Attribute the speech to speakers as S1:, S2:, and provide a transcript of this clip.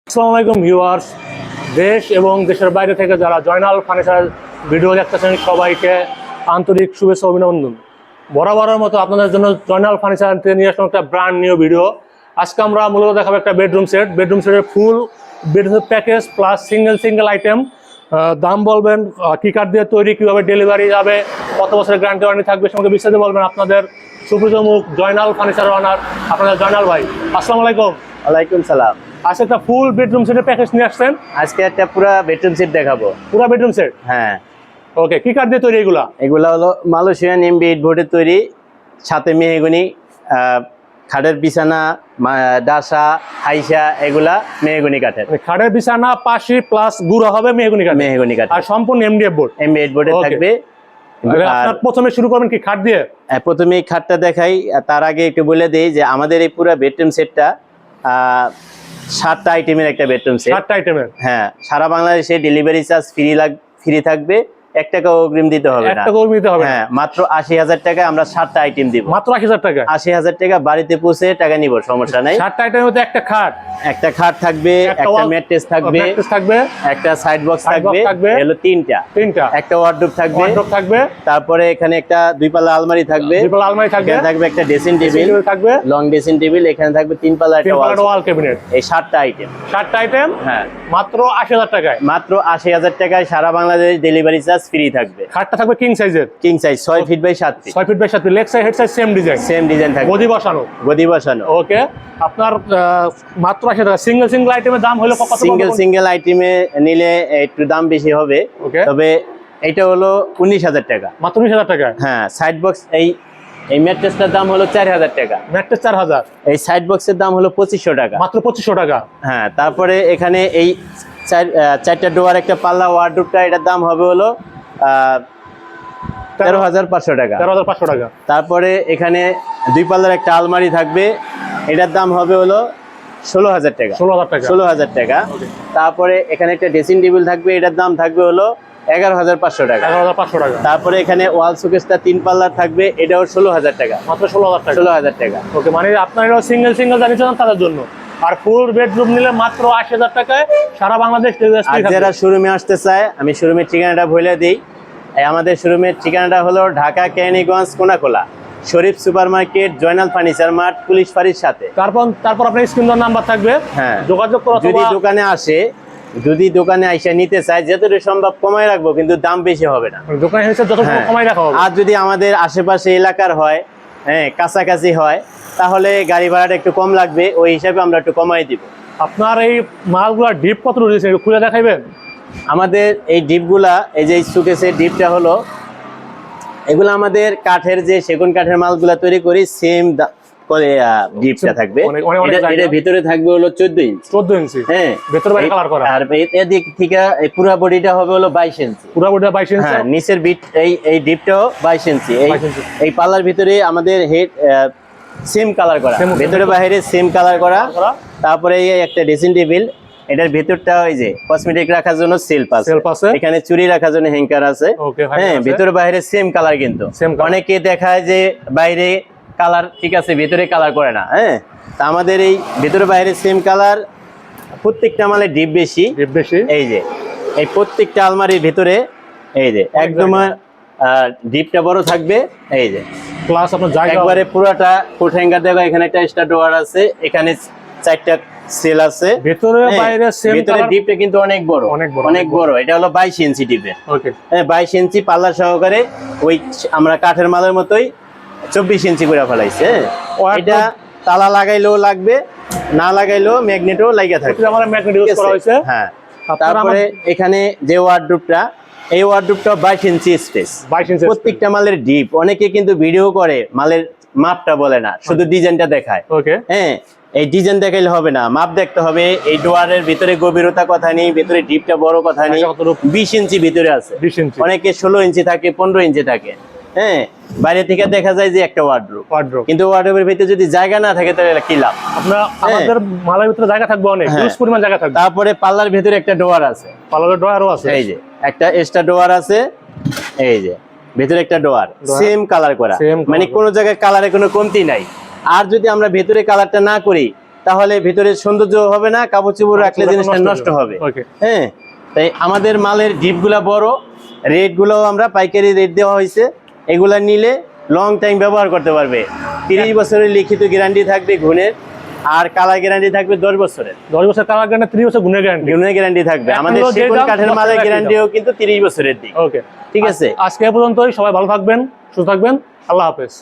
S1: আসসালামু আলাইকুম ভিউয়ার্স, দেশ এবং দেশের বাইরে থেকে যারা জয়নাল ফার্নিচার ভিডিও দেখতেছেন সবাইকে আন্তরিক শুভেচ্ছা অভিনন্দন। বরাবরের মতো আপনাদের জন্য জয়নাল ফার্নিচার থেকে নিয়ে আসলাম একটা ব্র্যান্ড নিউ ভিডিও। আজকে আমরা মূলত দেখাবো একটা বেডরুম সেটের full bedroom package plus single item. দাম বলবেন, কি কাঠ দিয়ে তৈরি, কীভাবে ডেলিভারি যাবে, কত বছরের গ্যারান্টি ওয়ারেন্টি থাকবে, সঙ্গে বিস্তারিত বলবেন আপনাদের সুপ্রিয় মুখ জয়নাল ফার্নিচার ওনার আপনাদের জয়নাল ভাই। আসসালামু আলাইকুম।
S2: ওয়ালাইকুম সালাম।
S1: আজকে একটা ফুল বেডরুম সেটের প্যাকেজ নিয়ে আসছেন।
S2: আজকে একটা পুরো বেডরুম সেট দেখাবো।
S1: পুরো বেডরুম সেট?
S2: হ্যাঁ।
S1: ওকে, কি কাঠ দিয়ে তৈরি এগুলা?
S2: এগুলা হলো মালয়েশিয়ান এমবি8 বোর্ডের তৈরি, সাথে মেহগনি, খাটের বিছানা, ডাসা, হাইসা, এগুলা মেহগনি কাঠের।
S1: খাটের বিছানা পাশি প্লাস গুড়া হবে মেহগনি কাঠ, আর সম্পূর্ণ এমডিএফ বোর্ড।
S2: এমবি8 বোর্ডের থাকবে।
S1: আপনার প্রথমে শুরু করবেন কি খাট দিয়ে?
S2: প্রথমে খাটটা দেখাই, তার আগে একটু বলে দেই যে আমাদের এই পুরো বেডরুম সেটটা 7টা আইটেমের একটা বেডরুম সেট।
S1: 7টা আইটেমের?
S2: হ্যাঁ, সারা বাংলাদেশে ডেলিভারি চার্জ ফ্রি থাকবে, 1 টাকা অগ্রিম দিতে হবে না।
S1: 1 টাকা অগ্রিম দিতে হবে?
S2: হ্যাঁ, মাত্র 80,000 টাকা আমরা 7টা আইটেম দিব।
S1: মাত্র 80,000 টাকা?
S2: 80,000 টাকা বাড়িতে পৌঁছে টাকা নিব, সমস্যা নাই।
S1: 7টা আইটেমের মধ্যে একটা খাট
S2: থাকবে, একটা ম্যাট্রেস থাকবে, একটা সাইড বক্স থাকবে, হলো তিনটা, একটা ওয়ার্ডরোব থাকবে, তারপরে এখানে একটা 2 পাল্লা আলমারি থাকবে, এখানে থাকবে একটা ড্রেসিং টেবিল থাকবে, লং ড্রেসিং টেবিল, এখানে থাকবে 3 পাল্লা একটা ওয়াল ক্যাবিনেট। এই 7টা আইটেম। হ্যাঁ,
S1: মাত্র 80,000 টাকায়।
S2: মাত্র 80,000 টাকায় সারা বাংলাদেশ ডেলিভারি চার্জ ফ্রি থাকবে।
S1: খাটটা থাকবে king size
S2: 6 feet by 7 feet.
S1: 6 feet by 7 feet, leg side head side same design থাকবে, গদি বসানো। ওকে, আপনার মাত্র 80,000 টাকা। সিঙ্গেল আইটেমের দাম হলো কত?
S2: সিঙ্গেল আইটেমে নিলে একটু দাম বেশি হবে, তবে এটা হলো 19,000 টাকা।
S1: মাত্র 19,000 টাকা? হ্যাঁ।
S2: সাইড বক্স এই ম্যাট্রেসটার দাম হলো 4,000 টাকা।
S1: ম্যাট্রেস 4,000।
S2: এই সাইড বক্সের দাম হলো 2500 টাকা।
S1: মাত্র 2500 টাকা? হ্যাঁ।
S2: তারপরে এখানে এই 4টা ডোয়ার একটা পাল্লা ওয়ার্ডরোবটা, এটার দাম হবে হলো 13,500 টাকা।
S1: 13,500 টাকা।
S2: তারপরে এখানে 2 পাল্লার একটা আলমারি থাকবে, এটার দাম হবে হলো 16,000 টাকা। 16,000 টাকা। তারপরে এখানে একটা ড্রেসিং টেবিল থাকবে, এটার দাম থাকবে হলো 11,500 টাকা।
S1: 11,500 টাকা।
S2: তারপরে এখানে ওয়াল শোকেসটা 3 পাল্লার থাকবে, এটাও 16,000 টাকা।
S1: মাত্র 16,000 টাকা?
S2: 16,000 টাকা।
S1: ওকে, মানে আপনারা সিঙ্গেল জানিয়েছেন তাদের জন্য, আর ফুল বেডরুম নিলে মাত্র 80,000 টাকায় সারা বাংলাদেশ।
S2: আর যারা শোরুমে আসতে চায়, আমি শোরুমের ঠিকানাটা বলে দিই। আমাদের শোরুমের ঠিকানাটা হলো Dhaka Keraniganj Konakola, Sharif super market, Joynal furniture mart, police ফাঁড়ির সাথে।
S1: তারপর আপনার স্ক্রিন নাম্বার থাকবে। হ্যাঁ, যোগাযোগ করো।
S2: যদি দোকানে আইসা নিতে চায়, যতটুকু সম্ভব কমাই রাখবো, কিন্তু দাম বেশি হবে না।
S1: দোকানে এসে যতটুকু কমাই রাখা হবে।
S2: আর যদি আমাদের আশেপাশে এলাকার হয়, হ্যাঁ, কাছাকাছি হয়, তাহলে গাড়ি ভাড়াটা একটু কম লাগবে, ওই হিসাবে আমরা একটু কমাই দিব।
S1: আপনার এই মালগুলা ডিপ কত রয়েছে একটু খুলে দেখাইবেন?
S2: আমাদের এই ডিপগুলা, এই যে সুকেসের ডিপটা হলো, এগুলো আমাদের কাঠের, যে সেগুন কাঠের মালগুলা তৈরি করি, সেম ডিপটা থাকবে। এর ভিতরে থাকবে হলো 14 ইঞ্চি। হ্যাঁ, ভেতর বাইরে কালার করা। আর এদিক থেকে পুরো বডিটা হবে হলো 22 ইঞ্চি।
S1: পুরো বডিটা 22 ইঞ্চি।
S2: হ্যাঁ, নিচের বিট এই ডিপটাও 22 ইঞ্চি। এই পাল্লার ভিতরে আমাদের হেড সেম কালার করা, ভেতরে বাইরে সেম কালার করা। তারপরে এই একটা ড্রেসিং টেবিল, এটার ভেতরটা ওই যে কসমেটিক রাখার জন্য সেলফ আছে, এখানে চুরি রাখার জন্য হ্যাঙ্কার আছে। হ্যাঁ, ভেতরে বাইরে সেম কালার। কিন্তু অনেকে দেখায় যে বাইরে কালার ঠিক আছে, ভেতরে কালার করে না। হ্যাঁ, তা আমাদের এই ভেতরে বাইরে সেম কালার। প্রত্যেকটা মালে ডিপ বেশি। এই যে এই প্রত্যেকটা আলমারির ভিতরে এই যে একদম ডিপটা বড় থাকবে। এই যে
S1: প্লাস আপনার জায়গা
S2: একবারে পুরোটা ফুট হ্যাঙ্গার দেওয়া। এখানে একটা এক্সট্রা ডোর আছে, এখানে 4টা সেল আছে।
S1: ভেতরে বাইরে সেম কালার।
S2: ভেতরে ডিপটা কিন্তু অনেক বড়। এটা হলো 22 ইঞ্চি ডিপের। ওকে, হ্যাঁ, 22 ইঞ্চি পাল্লা সহকারে। ওই আমরা কাঠের মালের মতোই 24 ইঞ্চি করে ফেলাইছে। এটা তালা লাগাইলেও লাগবে, না লাগাইলেও ম্যাগনেটও লাগিয়ে থাকে। হ্যাঁ। তারপরে এখানে যে ওয়ার্ডরোবটা, এই ওয়ার্ডরোবটা 22 ইঞ্চি স্পেস। প্রত্যেকটা মালের ডিপ। অনেকে কিন্তু ভিডিও করে, মালের মাপটা বলে না, শুধু ডিজাইনটা দেখায়। হ্যাঁ, এই ডিজাইন দেখাইলে হবে না, মাপ দেখতে হবে। এই ডোয়ারের ভিতরে গভীরতা কথা নেই, ভিতরে ডিপটা বড় কথা নেই। 20 ইঞ্চি ভিতরে আছে। অনেকে 16 ইঞ্চি থাকে, 15 ইঞ্চি থাকে। হ্যাঁ, বাইরে থেকে দেখা যায় যে একটা ওয়ার্ডরোব, কিন্তু ওয়ার্ডরোবের ভিতরে যদি জায়গা না থাকে তাহলে কি লাভ?
S1: আমাদের মালের ভিতরে জায়গা থাকবে অনেক, হিউজ পরিমাণ জায়গা থাকবে।
S2: তারপরে পাল্লার ভিতরে একটা ডোয়ার আছে, এই যে একটা এক্সট্রা ডোয়ার আছে। এই যে ভিতরে একটা ডোয়ার, সেম কালার করা, মানে কোনো জায়গায় কালারে কোনো কমতি নাই। আর যদি আমরা ভেতরে কালারটা না করি, তাহলে ভিতরে সৌন্দর্য হবে না, কাপড় চোপড় রাখলে জিনিসটা নষ্ট হবে। হ্যাঁ, তাই আমাদের মালের ডিপগুলা বড়, রেটগুলোও আমরা পাইকারি রেট দেওয়া হয়েছে। এগুলা নিলে লং টাইম ব্যবহার করতে পারবে। 30 বছরের লিখিত গ্যারান্টি থাকবে গুণের, আর কালার গ্যারান্টি থাকবে 10 বছরের।
S1: 10 বছর কালার গ্যারান্টি, 30 বছর গুণের গ্যারান্টি।
S2: গুণের গ্যারান্টি থাকবে। আমাদের সেগুন কাঠের মালের গ্যারান্টিও কিন্তু 30 বছরের দিক।
S1: ওকে,
S2: ঠিক আছে।
S1: আজকে এ পর্যন্তই। সবাই ভালো থাকবেন, সুস্থ থাকবেন। আল্লাহ হাফেজ।